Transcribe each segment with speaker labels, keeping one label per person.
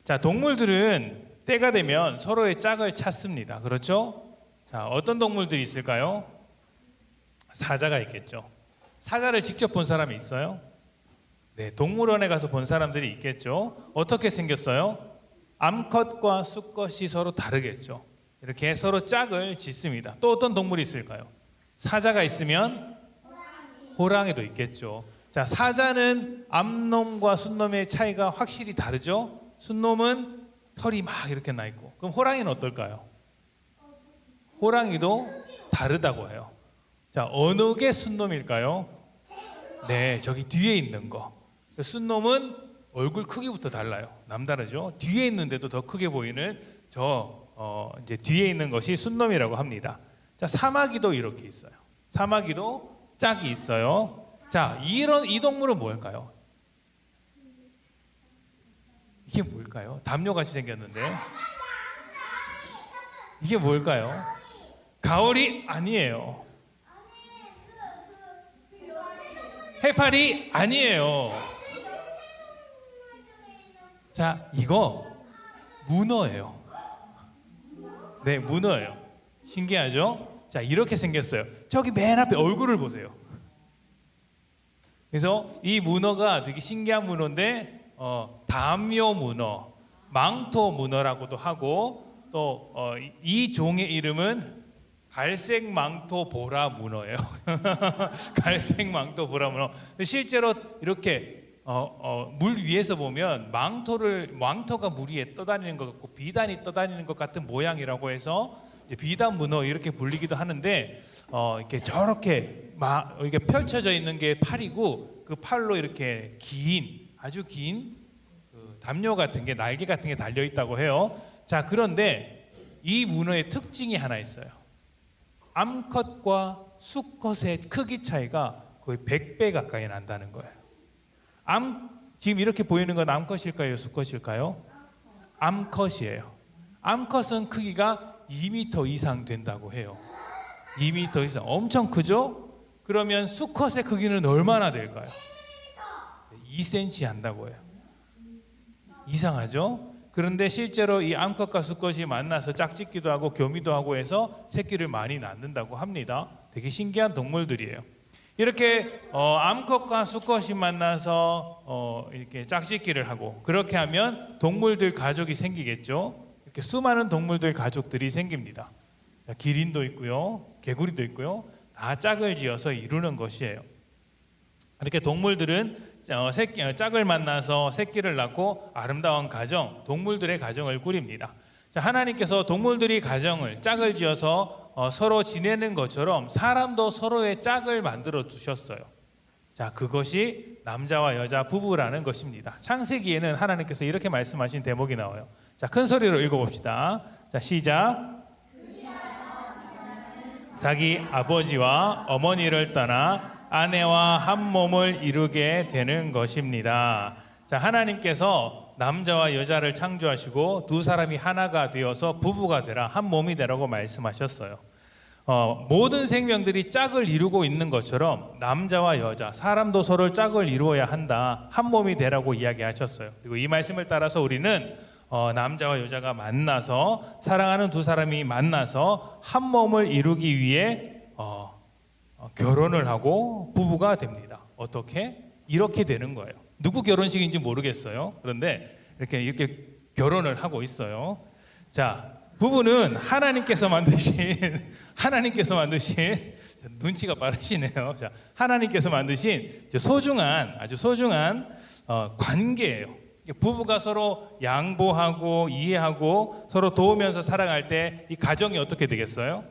Speaker 1: 자, 동물들은 때가 되면 서로의 짝을 찾습니다. 그렇죠? 자, 어떤 동물들이 있을까요? 사자가 있겠죠. 사자를 직접 본 사람이 있어요? 네, 동물원에 가서 본 사람들이 있겠죠. 어떻게 생겼어요? 암컷과 수컷이 서로 다르겠죠. 이렇게 서로 짝을 짓습니다. 또 어떤 동물이 있을까요? 사자가 있으면 호랑이도 있겠죠. 자, 사자는 암놈과 순놈의 차이가 확실히 다르죠. 순놈은 털이 막 이렇게 나 있고, 그럼 호랑이는 어떨까요? 호랑이도 다르다고 해요. 자, 어느 게 순놈일까요? 네, 저기 뒤에 있는 거. 순놈은 얼굴 크기부터 달라요. 남다르죠. 뒤에 있는데도 더 크게 보이는 이제 뒤에 있는 것이 순놈이라고 합니다. 자, 사마귀도 이렇게 있어요. 사마귀도 짝이 있어요. 자, 이 동물은 뭘까요? 이게 뭘까요? 담요같이 생겼는데 이게 뭘까요? 가오리 아니에요. 해파리 아니에요. 자, 이거 문어예요. 네, 문어예요. 신기하죠? 자, 이렇게 생겼어요. 저기 맨 앞에 얼굴을 보세요. 그래서 이 문어가 되게 신기한 문어인데 담요 문어, 망토 문어라고도 하고 또 이 종의 이름은 갈색 망토 보라 문어예요. 갈색 망토 보라 문어. 실제로 이렇게 물 위에서 보면 망토가 물 위에 떠다니는 것 같고 비단이 떠다니는 것 같은 모양이라고 해서 비단 문어 이렇게 불리기도 하는데 이렇게 저렇게 이게 펼쳐져 있는 게 팔이고 그 팔로 이렇게 아주 긴 담요 같은 게 날개 같은 게 달려 있다고 해요. 자, 그런데 이 문어의 특징이 하나 있어요. 암컷과 수컷의 크기 차이가 거의 100배 가까이 난다는 거예요. 지금 이렇게 보이는 건 암컷일까요? 수컷일까요? 암컷이에요. 암컷은 크기가 2m 이상 된다고 해요. 2m 이상. 엄청 크죠? 그러면 수컷의 크기는 얼마나 될까요? 2cm 한다고 해요. 이상하죠? 그런데 실제로 이 암컷과 수컷이 만나서 짝짓기도 하고 교미도 하고 해서 새끼를 많이 낳는다고 합니다. 되게 신기한 동물들이에요. 이렇게 암컷과 수컷이 만나서 이렇게 짝짓기를 하고 그렇게 하면 동물들 가족이 생기겠죠. 이렇게 수많은 동물들 가족들이 생깁니다. 기린도 있고요, 개구리도 있고요. 다 짝을 지어서 이루는 것이에요. 이렇게 동물들은 짝을 만나서 새끼를 낳고 아름다운 가정, 동물들의 가정을 꾸립니다. 자, 하나님께서 동물들이 짝을 지어서 서로 지내는 것처럼 사람도 서로의 짝을 만들어 두셨어요. 자, 그것이 남자와 여자 부부라는 것입니다. 창세기에는 하나님께서 이렇게 말씀하신 대목이 나와요. 자, 큰 소리로 읽어봅시다. 자, 시작. 자기 아버지와 어머니를 떠나 아내와 한 몸을 이루게 되는 것입니다. 자, 하나님께서 남자와 여자를 창조하시고 두 사람이 하나가 되어서 부부가 되라, 한 몸이 되라고 말씀하셨어요. 모든 생명들이 짝을 이루고 있는 것처럼 남자와 여자, 사람도 서로 짝을 이루어야 한다, 한 몸이 되라고 이야기하셨어요. 그리고 이 말씀을 따라서 우리는 남자와 여자가 만나서 사랑하는 두 사람이 만나서 한 몸을 이루기 위해 결혼을 하고 부부가 됩니다. 어떻게? 이렇게 되는 거예요. 누구 결혼식인지 모르겠어요. 그런데 이렇게 결혼을 하고 있어요. 자, 부부는 하나님께서 만드신 눈치가 빠르시네요. 자, 하나님께서 만드신 아주 소중한 관계예요. 부부가 서로 양보하고 이해하고 서로 도우면서 살아갈 때 이 가정이 어떻게 되겠어요?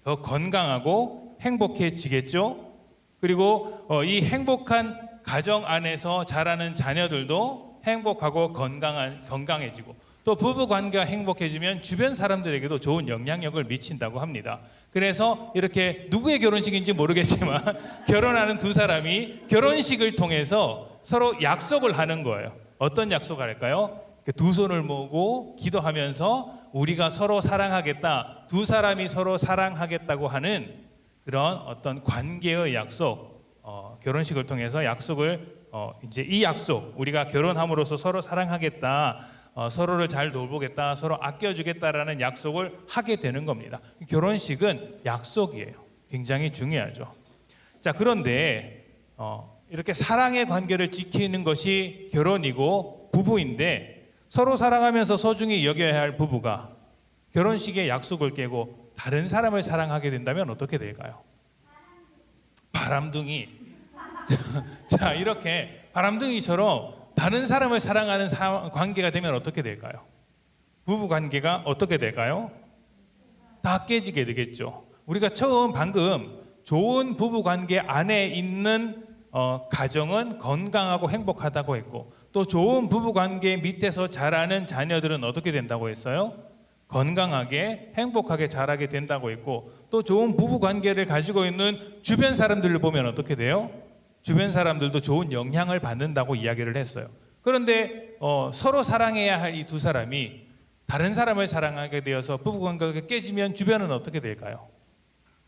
Speaker 1: 더 건강하고 행복해지겠죠? 그리고 이 행복한 가정 안에서 자라는 자녀들도 행복하고 건강해지고 또 부부 관계가 행복해지면 주변 사람들에게도 좋은 영향력을 미친다고 합니다. 그래서 이렇게 누구의 결혼식인지 모르겠지만 결혼하는 두 사람이 결혼식을 통해서 서로 약속을 하는 거예요. 어떤 약속을 할까요? 두 손을 모으고 기도하면서 우리가 서로 사랑하겠다, 두 사람이 서로 사랑하겠다고 하는 그런 어떤 관계의 약속, 결혼식을 통해서 약속을 이제 이 약속, 우리가 결혼함으로써 서로 사랑하겠다, 서로를 잘 돌보겠다, 서로 아껴주겠다라는 약속을 하게 되는 겁니다. 결혼식은 약속이에요. 굉장히 중요하죠. 자, 그런데 이렇게 사랑의 관계를 지키는 것이 결혼이고 부부인데, 서로 사랑하면서 소중히 여겨야 할 부부가 결혼식의 약속을 깨고 다른 사람을 사랑하게 된다면 어떻게 될까요? 바람둥이. 자, 이렇게 바람둥이처럼 다른 사람을 사랑하는 관계가 되면 어떻게 될까요? 부부 관계가 어떻게 될까요? 다 깨지게 되겠죠. 우리가 방금 좋은 부부 관계 안에 있는 가정은 건강하고 행복하다고 했고, 또 좋은 부부 관계 밑에서 자라는 자녀들은 어떻게 된다고 했어요? 건강하게 행복하게 자라게 된다고 했고, 또 좋은 부부 관계를 가지고 있는 주변 사람들을 보면 어떻게 돼요? 주변 사람들도 좋은 영향을 받는다고 이야기를 했어요. 그런데 서로 사랑해야 할 이 두 사람이 다른 사람을 사랑하게 되어서 부부 관계가 깨지면 주변은 어떻게 될까요?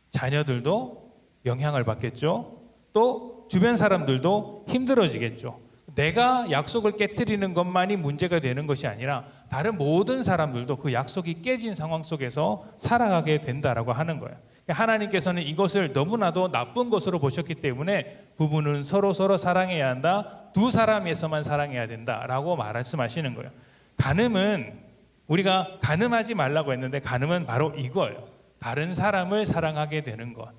Speaker 1: 자녀들도 영향을 받겠죠. 또 주변 사람들도 힘들어지겠죠. 내가 약속을 깨트리는 것만이 문제가 되는 것이 아니라 다른 모든 사람들도 그 약속이 깨진 상황 속에서 살아가게 된다라고 하는 거예요. 하나님께서는 이것을 너무나도 나쁜 것으로 보셨기 때문에 부부는 서로 사랑해야 한다, 두 사람에서만 사랑해야 된다라고 말씀하시는 거예요. 간음은, 우리가 간음하지 말라고 했는데 간음은 바로 이거예요. 다른 사람을 사랑하게 되는 것.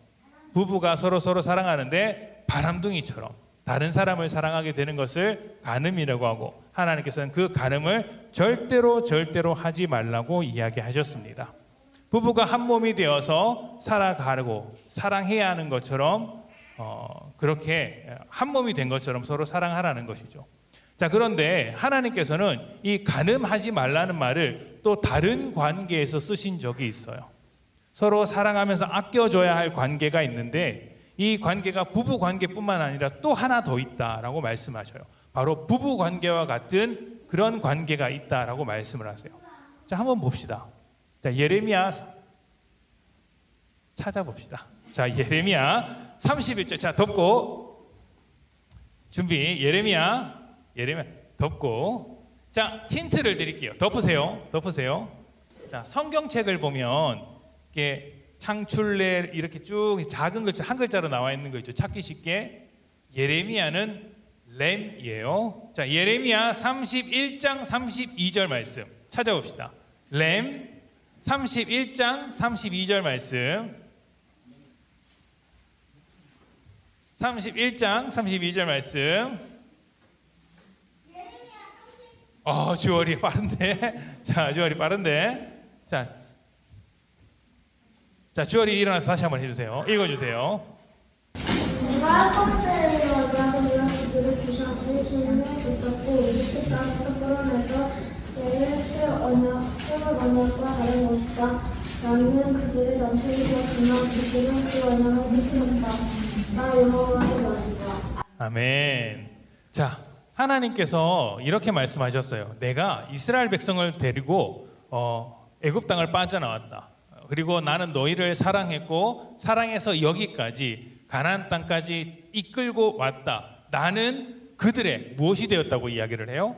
Speaker 1: 부부가 서로 사랑하는데 바람둥이처럼 다른 사람을 사랑하게 되는 것을 간음이라고 하고, 하나님께서는 그 간음을 절대로 하지 말라고 이야기하셨습니다. 부부가 한 몸이 되어서 살아가고 사랑해야 하는 것처럼 그렇게 한 몸이 된 것처럼 서로 사랑하라는 것이죠. 자, 그런데 하나님께서는 이 간음하지 말라는 말을 또 다른 관계에서 쓰신 적이 있어요. 서로 사랑하면서 아껴줘야 할 관계가 있는데, 이 관계가 부부 관계뿐만 아니라 또 하나 더 있다라고 말씀하셔요. 바로 부부 관계와 같은 그런 관계가 있다라고 말씀을 하세요. 자, 한번 봅시다. 자, 예레미야 찾아봅시다. 자, 예레미야 31절. 자, 덮고 준비. 예레미야 덮고. 자, 힌트를 드릴게요. 덮으세요. 자, 성경책을 보면 이게 창출래 이렇게 쭉 작은 글자 한 글자로 나와 있는 거 있죠. 찾기 쉽게. 예레미야는 램이에요. 자, 예레미야 31장 32절 말씀 찾아봅시다. 램 31장 32절 말씀. 31장 32절 말씀. 주얼이 빠른데. 자, 주얼이 빠른데. 자, 주얼이 일어나서 다시 한번 해주세요. 읽어주세요.
Speaker 2: 내가 껍데기를 얻어서 그들을 주셔서 손을 붙잡고 이집트 땅에서 끌어내서 내를 쓸 언약과 다른 것이다. 나는 그들의 남편이 되었으나 그들은 그 언약을 훼손했다. 나 여호와의 말이다.
Speaker 1: 아멘. 자, 하나님께서 이렇게 말씀하셨어요. 내가 이스라엘 백성을 데리고 애굽 땅을 빠져나왔다. 그리고 나는 너희를 사랑했고 사랑해서 여기까지 가나안 땅까지 이끌고 왔다. 나는 그들의 무엇이 되었다고 이야기를 해요?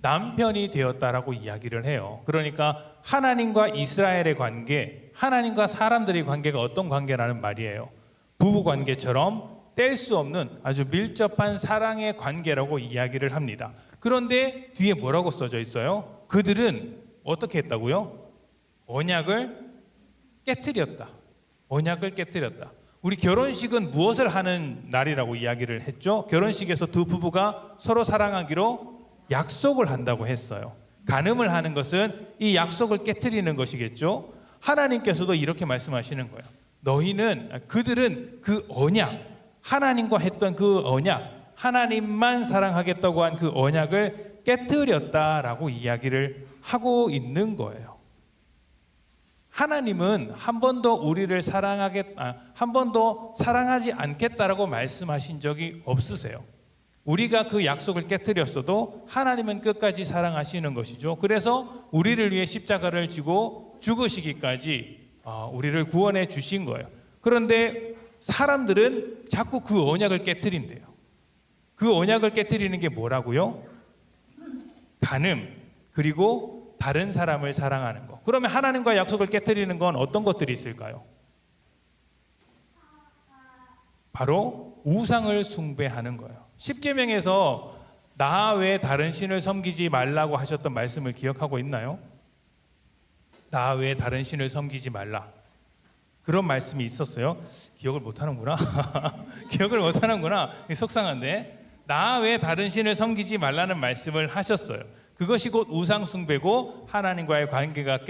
Speaker 1: 남편이 되었다라고 이야기를 해요. 그러니까 하나님과 이스라엘의 관계, 하나님과 사람들의 관계가 어떤 관계라는 말이에요. 부부 관계처럼 뗄 수 없는 아주 밀접한 사랑의 관계라고 이야기를 합니다. 그런데 뒤에 뭐라고 써져 있어요? 그들은 어떻게 했다고요? 언약을 깨트렸다. 우리 결혼식은 무엇을 하는 날이라고 이야기를 했죠? 결혼식에서 두 부부가 서로 사랑하기로 약속을 한다고 했어요. 간음을 하는 것은 이 약속을 깨트리는 것이겠죠? 하나님께서도 이렇게 말씀하시는 거예요. 그들은 그 언약, 하나님과 했던 그 언약, 하나님만 사랑하겠다고 한 그 언약을 깨트렸다라고 이야기를 하고 있는 거예요. 하나님은 한 번도 우리를 한 번도 사랑하지 않겠다라고 말씀하신 적이 없으세요. 우리가 그 약속을 깨트렸어도 하나님은 끝까지 사랑하시는 것이죠. 그래서 우리를 위해 십자가를 지고 죽으시기까지 우리를 구원해 주신 거예요. 그런데 사람들은 자꾸 그 언약을 깨트린대요. 그 언약을 깨트리는 게 뭐라고요? 그리고 다른 사람을 사랑하는 것. 그러면 하나님과의 약속을 깨트리는 건 어떤 것들이 있을까요? 바로 우상을 숭배하는 거예요. 십계명에서 나 외에 다른 신을 섬기지 말라고 하셨던 말씀을 기억하고 있나요? 나 외에 다른 신을 섬기지 말라. 그런 말씀이 있었어요. 기억을 못하는구나. 기억을 못하는구나. 속상한데 나 외에 다른 신을 섬기지 말라는 말씀을 하셨어요. 그것이 곧 우상 숭배고 하나님과의 관계가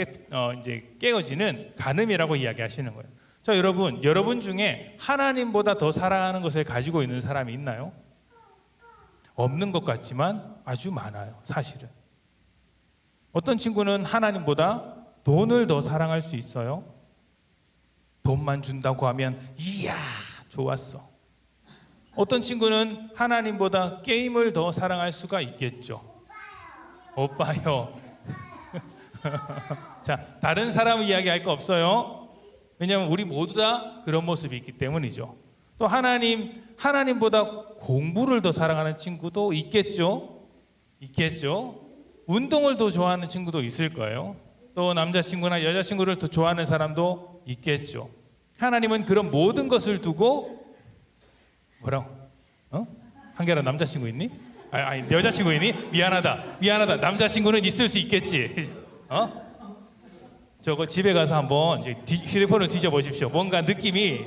Speaker 1: 이제 깨어지는 간음이라고 이야기하시는 거예요. 자, 여러분 중에 하나님보다 더 사랑하는 것을 가지고 있는 사람이 있나요? 없는 것 같지만 아주 많아요, 사실은. 어떤 친구는 하나님보다 돈을 더 사랑할 수 있어요. 돈만 준다고 하면 이야, 좋았어. 어떤 친구는 하나님보다 게임을 더 사랑할 수가 있겠죠. 오빠요. 자, 다른 사람 이야기할 거 없어요. 왜냐하면 우리 모두 다 그런 모습이 있기 때문이죠. 또 하나님보다 공부를 더 사랑하는 친구도 있겠죠. 운동을 더 좋아하는 친구도 있을 거예요. 또 남자친구나 여자친구를 더 좋아하는 사람도 있겠죠. 하나님은 그런 모든 것을 두고 뭐라고? 한결아 남자친구 있니? 아니 여자친구 있니? 미안하다. 남자친구는 있을 수 있겠지. 저거 집에 가서 한번 이제 휴대폰을 뒤져보십시오. 뭔가 느낌이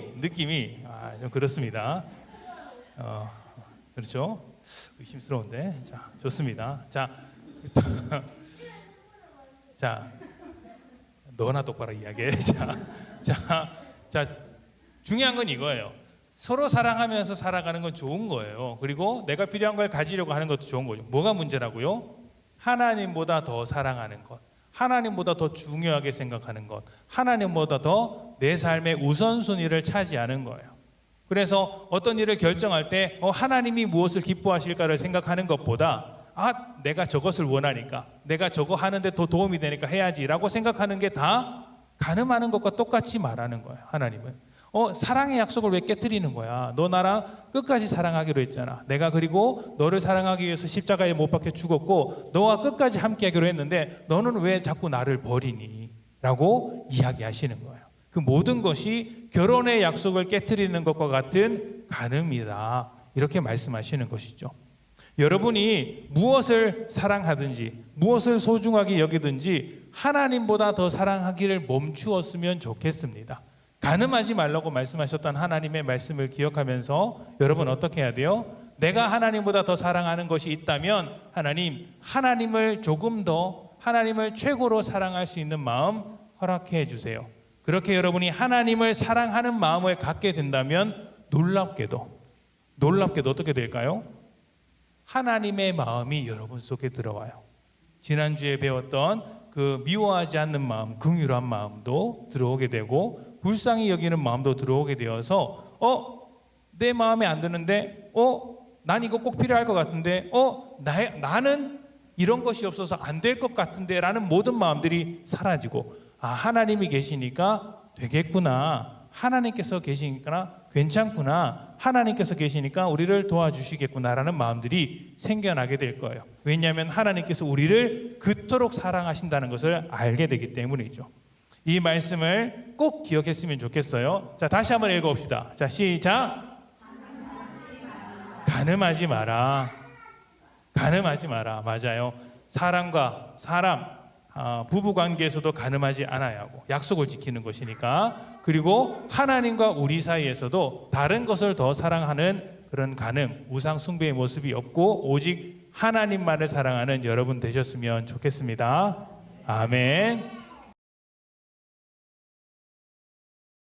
Speaker 1: 좀 그렇습니다. 그렇죠? 의심스러운데. 자, 좋습니다. 자, 너나 똑바로 이야기해. 자, 중요한 건 이거예요. 서로 사랑하면서 살아가는 건 좋은 거예요. 그리고 내가 필요한 걸 가지려고 하는 것도 좋은 거죠. 뭐가 문제라고요? 하나님보다 더 사랑하는 것, 하나님보다 더 중요하게 생각하는 것, 하나님보다 더 내 삶의 우선순위를 차지하는 거예요. 그래서 어떤 일을 결정할 때 하나님이 무엇을 기뻐하실까를 생각하는 것보다 내가 저것을 원하니까, 내가 저거 하는데 더 도움이 되니까 해야지라고 생각하는 게 다 간음하는 것과 똑같이 말하는 거예요. 하나님은 사랑의 약속을 왜 깨트리는 거야? 너 나랑 끝까지 사랑하기로 했잖아. 내가 그리고 너를 사랑하기 위해서 십자가에 못 박혀 죽었고 너와 끝까지 함께하기로 했는데 너는 왜 자꾸 나를 버리니? 라고 이야기하시는 거예요. 그 모든 것이 결혼의 약속을 깨트리는 것과 같은 간음이다. 이렇게 말씀하시는 것이죠. 여러분이 무엇을 사랑하든지 무엇을 소중하게 여기든지 하나님보다 더 사랑하기를 멈추었으면 좋겠습니다. 간음하지 말라고 말씀하셨던 하나님의 말씀을 기억하면서 여러분 어떻게 해야 돼요? 내가 하나님보다 더 사랑하는 것이 있다면 하나님을 조금 더 하나님을 최고로 사랑할 수 있는 마음 허락해 주세요. 그렇게 여러분이 하나님을 사랑하는 마음을 갖게 된다면 놀랍게도 어떻게 될까요? 하나님의 마음이 여러분 속에 들어와요. 지난주에 배웠던 그 미워하지 않는 마음, 긍휼한 마음도 들어오게 되고 불쌍히 여기는 마음도 들어오게 되어서 내 마음에 안 드는데 난 이거 꼭 필요할 것 같은데 나는 이런 것이 없어서 안 될 것 같은데 라는 모든 마음들이 사라지고 하나님이 계시니까 되겠구나, 하나님께서 계시니까 괜찮구나, 하나님께서 계시니까 우리를 도와주시겠구나라는 마음들이 생겨나게 될 거예요. 왜냐하면 하나님께서 우리를 그토록 사랑하신다는 것을 알게 되기 때문이죠. 이 말씀을 꼭 기억했으면 좋겠어요. 자, 다시 한번 읽어봅시다. 자, 시작. 간음하지 마라. 맞아요. 사람과 사람, 부부 관계에서도 간음하지 않아야 하고 약속을 지키는 것이니까. 그리고 하나님과 우리 사이에서도 다른 것을 더 사랑하는 그런 간음, 우상 숭배의 모습이 없고 오직 하나님만을 사랑하는 여러분 되셨으면 좋겠습니다. 아멘.